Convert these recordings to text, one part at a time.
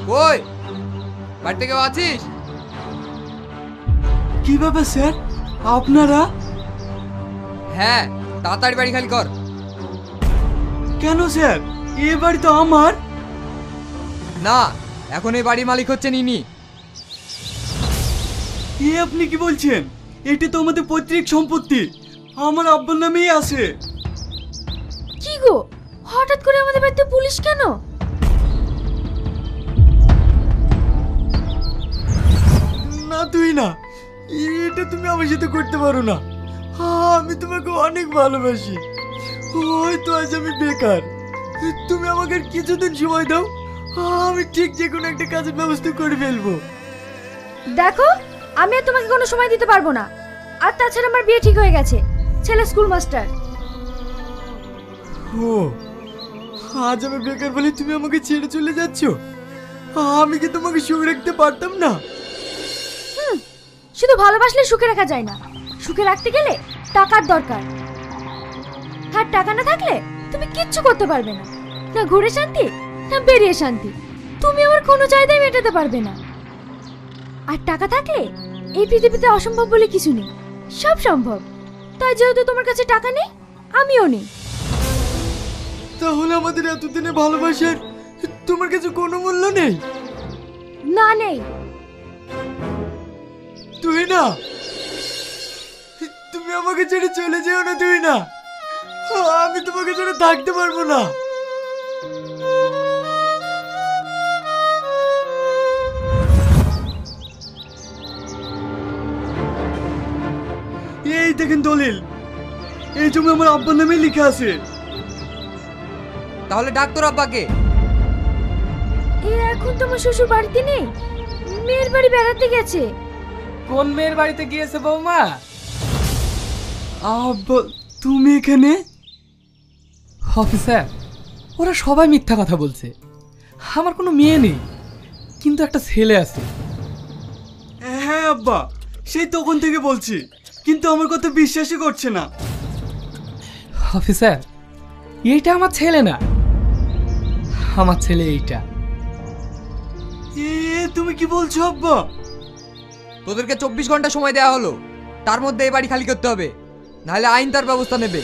কই বাড়িতে কেউ আছিস? কি ব্যাপার স্যার, আপনারা? হ্যাঁ, তাড়াতাড়ি বাড়ি খালি কর। কেন স্যার, এ বাড়ি তো আমার। না, এখন এই বাড়ির মালিক হচ্ছেন ইনি। এ আপনি কি বলছেন? এটা তো আমাদের পৈতৃক সম্পত্তি, আমার আব্বার নামেই আছে। কি গো, হঠাৎ করে আমাদের বাড়িতে পুলিশ কেন? না তুই না, এটা তুমি আমার সাথে করতে পারো না। আমি তোমাকে অনেক ভালোবাসি। হয়তো আজ আমি বেকার, তুমি আমাকে আর কিছুদিন সময় দাও, আমি ঠিক যে কোনো একটা কাজের ব্যবস্থা করে ফেলবো। দেখো, আমি আর তোমাকে কোনো সময় দিতে পারবো না। আর তাছাড়া আমার বিয়ে ঠিক হয়ে গেছে, ছেলে স্কুল মাস্টার। ও, আজ আমি বেকার বলে তুমি আমাকে ছেড়ে চলে যাচ্ছ? আমি কি তোমাকে সুখে রাখতে পারতাম না? শুধু ভালোবাসলে সুখে রাখা যায় না, সুখে রাখতে গেলে টাকার দরকার। আর টাকা না থাকলে তুমি কিচ্ছু করতে পারবে না, না ঘুরে শান্তি না বেরিয়ে শান্তি। তুমি আমার কোনো চাহিদাই মেটাতে পারবে না। আর টাকা থাকলে এই পৃথিবীতে অসম্ভব বলে কিছু নেই, সব সম্ভব। তাই যেহেতু তোমার কাছে টাকা নেই, আমিও নেই। তাহলে আমাদের এতদিনে ভালোবাসার তোমার কাছে কোনো মূল্য নেই? না, নেই। তুই না, তুমি আমাকে ছেড়ে চলে যেও না। তুই না, আমি তোমাকে ছেড়ে থাকতে পারবো না। এই দেখেন দলিল, এই জমি আমার আব্বার নামে লেখা আছে। তাহলে ডাক্তার আব্বাকে। এখন তোমার শ্বশুর বাড়িতে নেই, মেয়ের বাড়ি বেড়াতে গেছে। কোন মেয়ের বাড়িতে গিয়েছে বৌমা? আব্বা, তুমি এখানে? অফিসার, ওরা সবাই মিথ্যা কথা বলছে। আমার কোনো মেয়ে নেই, কিন্তু একটা ছেলে আছে। হ্যাঁ আব্বা, সেই তখন থেকে বলছি, কিন্তু আমার কথা বিশ্বাসই করছে না। অফিসার, এইটা আমার ছেলে না, আমার ছেলে এইটা। তুমি কি বলছো আব্বা? তোদেরকে 24 ঘন্টা সময় দেওয়া হলো, তার মধ্যে এই বাড়ি খালি করতে হবে, নাহলে আইন তার ব্যবস্থা নেবে।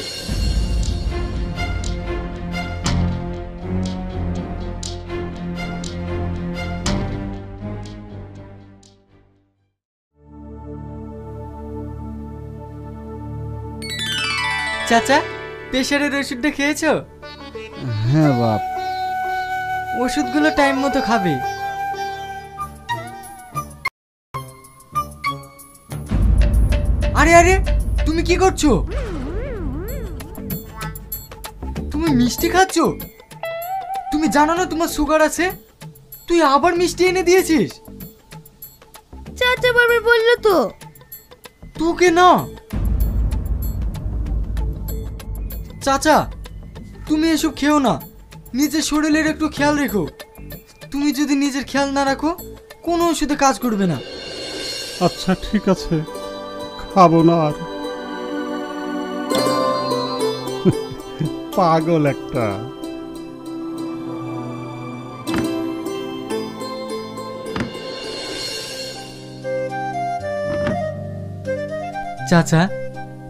চাচা, প্রেশারের ওষুধটা খেয়েছো? হ্যাঁ বাপ। ওষুধগুলো টাইম মতো খাবে। আরে আরে, তুমি কি করছো? তুমি মিষ্টি খাচ্ছ? তুমি জানো না তোমার সুগার আছে? তুই আবার মিষ্টি এনে দিয়েছিস? চাচা বারবার বললো তো। তোকে না। চাচা, তুমি এসব খেও না, নিজের শরীরের একটু খেয়াল রেখো। তুমি যদি নিজের খেয়াল না রাখো, কোনো ওষুধে কাজ করবে না। আচ্ছা ঠিক আছে, খাবো না আর। পাগল একটা। চাচা,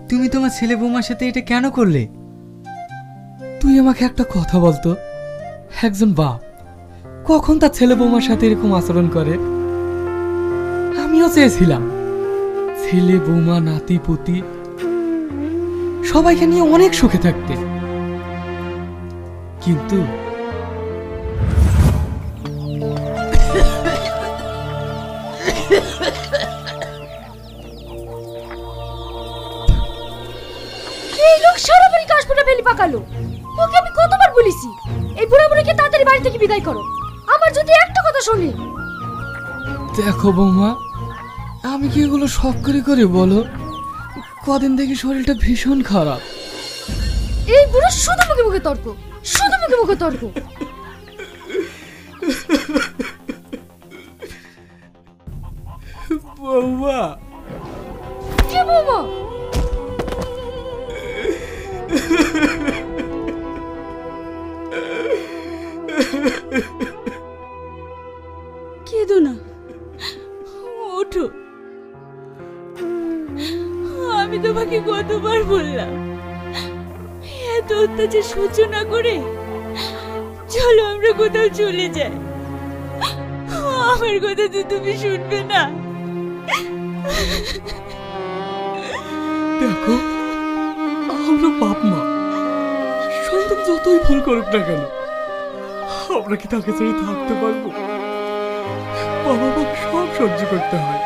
তুমি তোমার ছেলে বৌমার সাথে এটা কেন করলে? তুই আমাকে একটা কথা বলতো, একজন বাপ কখন তার ছেলে বৌমার সাথে এরকম আচরণ করে? আমিও চেয়েছিলাম ছেলে বৌমা নাতি পুতি সবাইকে নিয়ে অনেক সুখে থাকতে, কিন্তু এই লোক সারা বাড়ি কাশফুটা ফেলি পাকালো। ওকে আমি কতবার বলেছি এই বুড়া বুড়িকে তাড়াতাড়ি বাড়ি থেকে বিদায় করো, আমার যদি একটা কথা শুনি। দেখো বৌমা, আমি কি এগুলো শখ করে করি বলো? কদিন দেখি শরীরটা ভীষণ খারাপ। এই বুড়ো শুধু মুখে মুখে তর্ক, শুধু মুখে মুখে তর্ক। বৌমা, কে বৌমা? কেঁদো না, ওঠো। আমি তোমাকে কতবার বললাম এত অত্যাচার সহ্য না করে চলো আমরা কোথাও চলে যাই। আমার কথা তো তুমি শুনবে না। দেখো, আমরা বাপ মা, সন্তান যতই ভুল করুক না কেন, আমরা কি তাকে ছেড়ে থাকতে পারবো? বাবা মাকে সব সহ্য করতে হয়।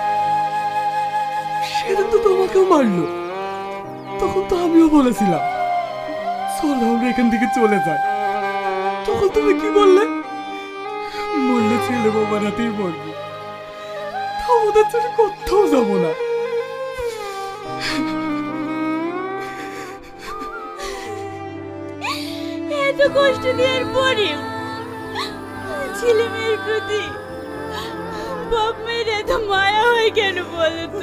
সেদিন তো তোমাকেও মারলো, তখন তো আমিও বলেছিলাম চলো আমরা এখান থেকে চলে যাই। তখন তুমি কি বললে? বললে ছেলে বাবার হাতেই মরবো, তা ওদের ছেড়ে কোথাও যাবো না। এত কষ্ট দেওয়ার পরেও ছেলে মেয়ের প্রতি বাপ মেয়ের এত মায়া হয় কেন বলো তো?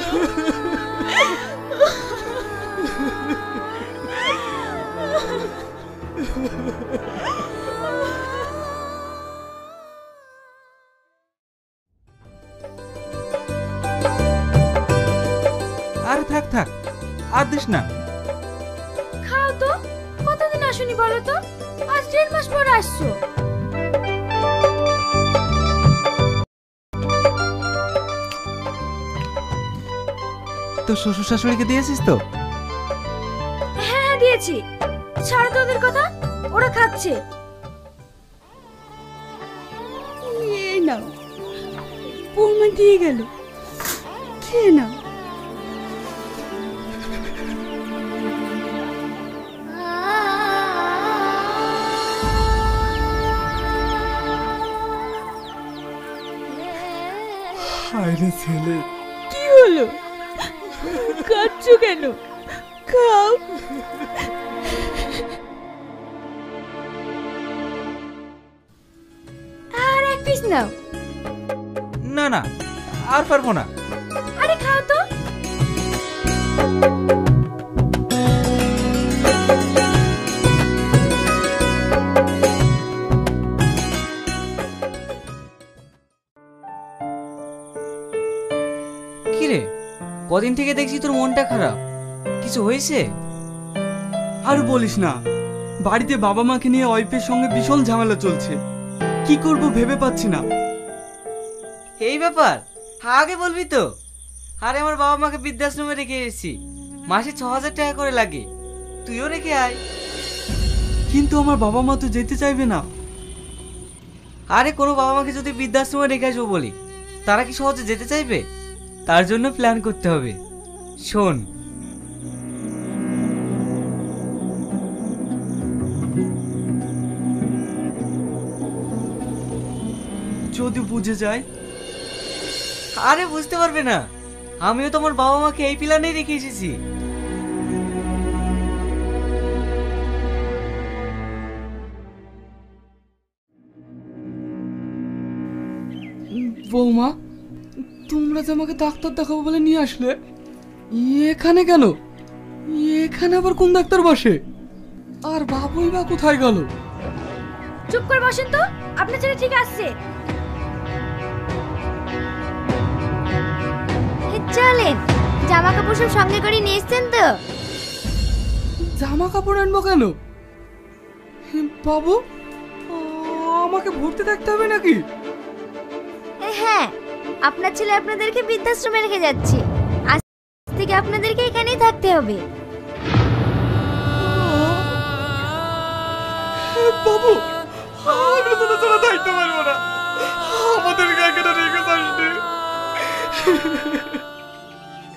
আরে থাক থাক, আর দিস না। খাও তো, কতদিন আসুনি বলো তো? আজ 1.5 মাস পর আসছো। তো শ্বশুর শাশুড়িকে দিয়েছিস তো? হ্যাঁ হ্যাঁ দিয়েছি। ছাড়ো তো ওদের কথা, ওরা খাচ্ছে। এই নাও, বৌমা দিয়ে গেল, খেয়ে নাও। হায় রে ছেলে, কি হলো, কাঁদছো কেন? খাও। আর এক পিস নাও। না না, আর পারবো না। আরে খাও তো। কিরে, কদিন থেকে দেখছি তোর মনটা খারাপ, কিছু হয়েছে? আর বলিস না, বাড়িতে বাবা মাকে নিয়ে ওয়াইফের সঙ্গে ভীষণ ঝামেলা চলছে। কি করব ভেবে পাচ্ছি না। এই ব্যাপার, আগে বলবি তো। আরে আমার বাবা মাকে বৃদ্ধাশ্রমে রেখে এসেছি, মাসে 6,000 টাকা করে লাগে, তুইও রেখে আয়। কিন্তু আমার বাবা মা তো যেতে চাইবে না। আরে কোনো বাবা মাকে যদি বৃদ্ধাশ্রমে রেখে আসবো বলি, তারা কি সহজে যেতে চাইবে? তার জন্য প্ল্যান করতে হবে। শোন, যদি বুঝে যায়? আরে বুঝতে পারবে না, আমিও তোমার বাবা মাকে এই প্ল্যানেই রেখে এসেছি। বৌমা, তোমরা যে আমাকে ডাক্তার দেখাবো বলে নিয়ে আসলে, এখানে কেন? এখানে আবার কোন ডাক্তার বসে? আর বাবুই বা কোথায় গেল? চুপ করে বসেন তো, আপনার ছেলে ঠিক আসছে। চলেন, জামা কাপড় সব সঙ্গে করে নিয়ে এসছেন তো? জামা কাপড় আনবো কেন? বাবু, আমাকে ভর্তি থাকতে হবে নাকি? হ্যাঁ, আপনার ছেলে আপনাদেরকে বৃদ্ধাশ্রমে রেখে যাচ্ছে, আজ থেকে আপনাদেরকে এখানেই থাকতে হবে। বাবু, আমরা তো তোরা থাকতে পারবো না, আমাদেরকে এখানে রেখে যাসনি।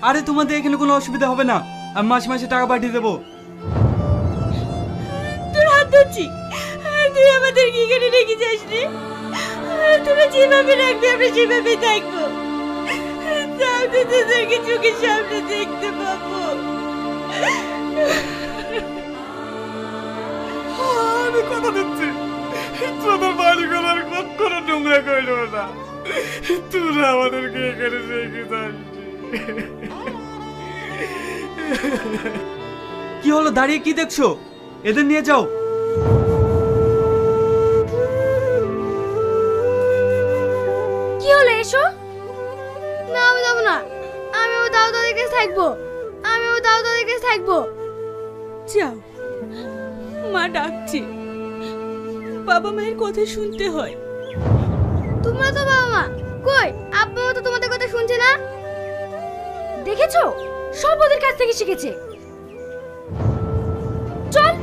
আরে তোমাদের এখানে কোনো অসুবিধা হবে না, আমি মাসে মাসে টাকা পাঠিয়ে দেবো। তোর হাত ধরছি, তুই আমাদেরকে এখানে রেখে যাসনি। তোরা যেভাবে রাখবি আমরা সেভাবেই থাকবো, তাও তো তোদেরকে চোখের সামনে দেখতে পাবো। আমি কথা দিচ্ছি, তোদের বাড়িগুলোর কখনো নোংরা করলো না, তোরা আমাদেরকে এখানে রেখে যাসনি। কি হলো, দাঁড়িয়ে কি দেখছো? এদের নিয়ে যাও। কি হলো, এসো। থাকবো, আমিও তাও তোদের কাছে থাকবো। যাও, মা ডাকছে, বাবা মায়ের কথা শুনতে হয়। তোমরা তো বাবা মা, কই আব্বাও তো তোমাদের কথা শুনছে না। দেখেছো, সব ওদের কাছ থেকে শিখেছে। চল।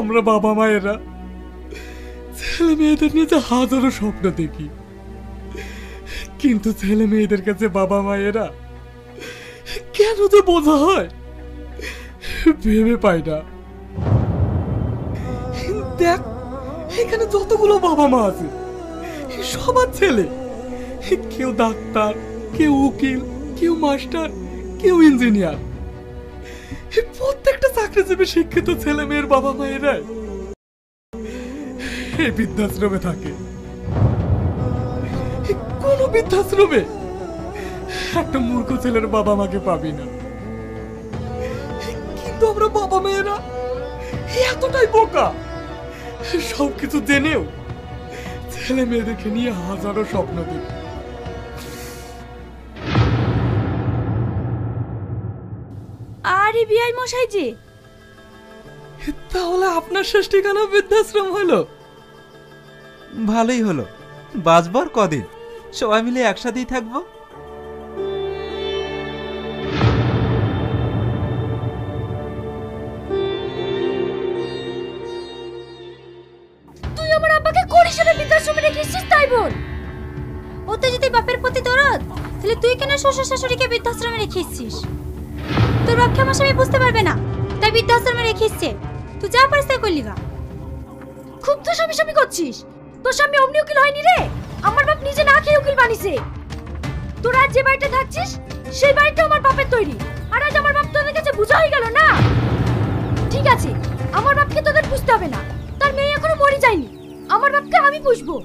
আমরা বাবা মায়েরা ছেলে মেয়েদের নিয়ে যে হাজারো স্বপ্ন দেখি, কিন্তু ছেলে মেয়েদের কাছে বাবা মায়েরা কেন যে বোঝা হয় ভেবে পাই না। দেখ, এখানে যতগুলো বাবা মা আছে সবার ছেলে, কেউ ডাক্তার, কেউ উকিল, কেউ মাস্টার, কেউ ইঞ্জিনিয়ার। প্রত্যেকটা চাকরিজীবী শিক্ষিত ছেলে মেয়ের বাবা মায়েরাই এই বৃদ্ধাশ্রমে থাকে। কোন বৃদ্ধাশ্রমে একটা মূর্খ ছেলের বাবা মাকে পাবি না, কিন্তু আমরা বাবা মেয়েরা এতটাই বোকা, সবকিছু জেনেও ছেলে মেয়েদেরকে নিয়ে হাজারো স্বপ্ন দেখি। আরে বিআই মশাই যে, তাহলে আপনার শেষ ঠিকানা বৃদ্ধাশ্রম হলো? ভালোই হলো, বাঁচবার কদিন, সবাই মিলে একসাথেই থাকবো। তুই আমার আব্বাকে কোন হিসেবে বৃদ্ধাশ্রমে রেখেছিস তাই বল। ও তো যদি বাপের প্রতি দরদ, তাহলে তুই কেন শ্বশুর শাশুড়িকে বৃদ্ধাশ্রমে রেখেছিস? তোর বাপ ক্ষমা স্বামী বুঝতে পারবে না, তাই বৃদ্ধাশ্রমে রেখেছে। তুই যা পারিস তাই করলি গা। খুব তো স্বামী স্বামী করছিস। তোর স্বামী অমনি উকিল হয়নি রে, আমার বাপ নিজে না খেয়ে উকিল বানিয়েছে। তোরা আজ যে বাড়িতে থাকছিস সেই বাড়িটা আমার বাপের তৈরি, আর আজ আমার বাপ তোদের কাছে বোঝা হয়ে গেল না। ঠিক আছে, আমার বাপকে তোদের বুঝতে হবে না, তার মেয়ে এখনো মরে যায়নি, আমার বাপকে আমি পুষবো।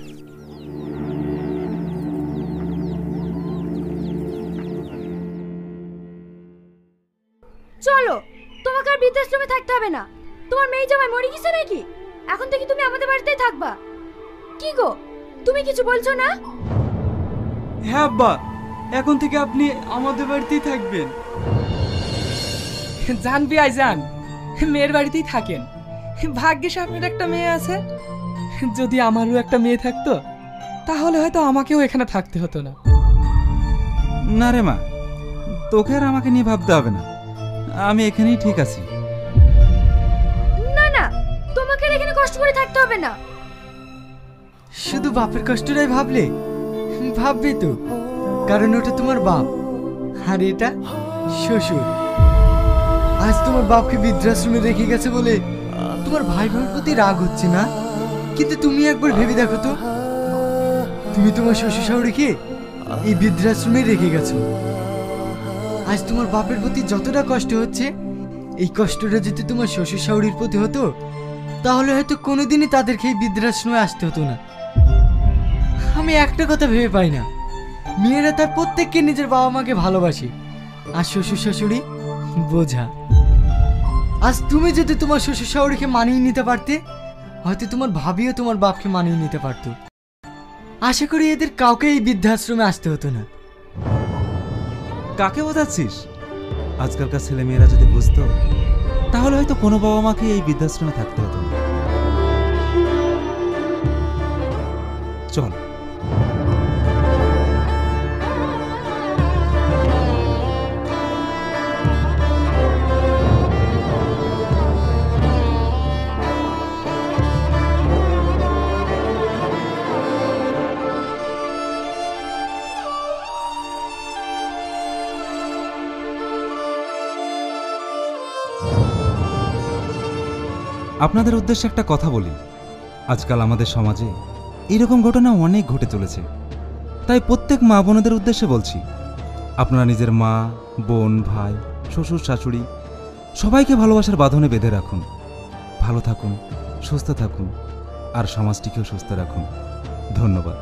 চলো, তোমাকে আর বৃদ্ধাশ্রমে থাকতে হবে না। তোমার মেয়ে জামাই মরে গেছে নাকি? এখন থেকে তুমি আমাদের বাড়িতেই থাকবা। কি গো, তুমি কিছু বলছো না? হ্যাঁ আব্বা, এখন থেকে আপনি আমাদের বাড়িতেই থাকবেন। জান বিআই যান, মেয়ের বাড়িতেই থাকেন। ভাগ্যিস আপনার একটা মেয়ে আছে, যদি আমারও একটা মেয়ে থাকতো তাহলে হয়তো আমাকেও এখানে থাকতে হতো না। না রে মা, তোকে আর আমাকে নিয়ে ভাবতে হবে না, আমি এখানেই ঠিক আছি। না না, তোমাকে আর এখানে কষ্ট করে থাকতে হবে না। শুধু বাপের কষ্টটাই ভাবলে? ভাববে তো, কারণ ওটা তোমার বাপ আর এটা শ্বশুর। আজ তোমার বাপকে বৃদ্ধাশ্রমে রেখে গেছে বলে তোমার ভাই বোনের প্রতি রাগ হচ্ছে না, কিন্তু তুমি একবার ভেবে দেখো তো, তুমি তোমার শ্বশুর শাশুড়িকে এই বৃদ্ধাশ্রমে রেখে গেছো। আজ তোমার বাপের প্রতি যতটা কষ্ট হচ্ছে, এই কষ্টটা যদি তোমার শ্বশুর শাশুড়ির প্রতি হতো তাহলে হয়তো কোনোদিনই তাদেরকে এই বৃদ্ধাশ্রমে আসতে হতো না। আমি একটা কথা ভেবে পাই না, মেয়েরা তার প্রত্যেককে নিজের বাবা মাকে ভালোবাসে, আর শ্বশুর শাশুড়ি বোঝা। আজ তুমি যদি তোমার শ্বশুর শাশুড়িকে মানিয়ে নিতে পারতে, হয়তো তোমার ভাবিও তোমার বাপকে মানিয়ে নিতে পারতো। আশা করি এদের কাউকে এই বৃদ্ধাশ্রমে আসতে হতো না। কাকে বোঝাচ্ছিস? আজকালকার ছেলে মেয়েরা যদি বুঝতো তাহলে হয়তো কোনো বাবা মাকে এই বৃদ্ধাশ্রমে থাকতে হতো না। চল। আপনাদের উদ্দেশ্যে একটা কথা বলি, আজকাল আমাদের সমাজে এরকম ঘটনা অনেক ঘটে চলেছে। তাই প্রত্যেক মা বোনদের উদ্দেশ্যে বলছি, আপনারা নিজের মা, বোন, ভাই, শ্বশুর, শাশুড়ি সবাইকে ভালোবাসার বাঁধনে বেঁধে রাখুন। ভালো থাকুন, সুস্থ থাকুন, আর সমাজটিকেও সুস্থ রাখুন। ধন্যবাদ।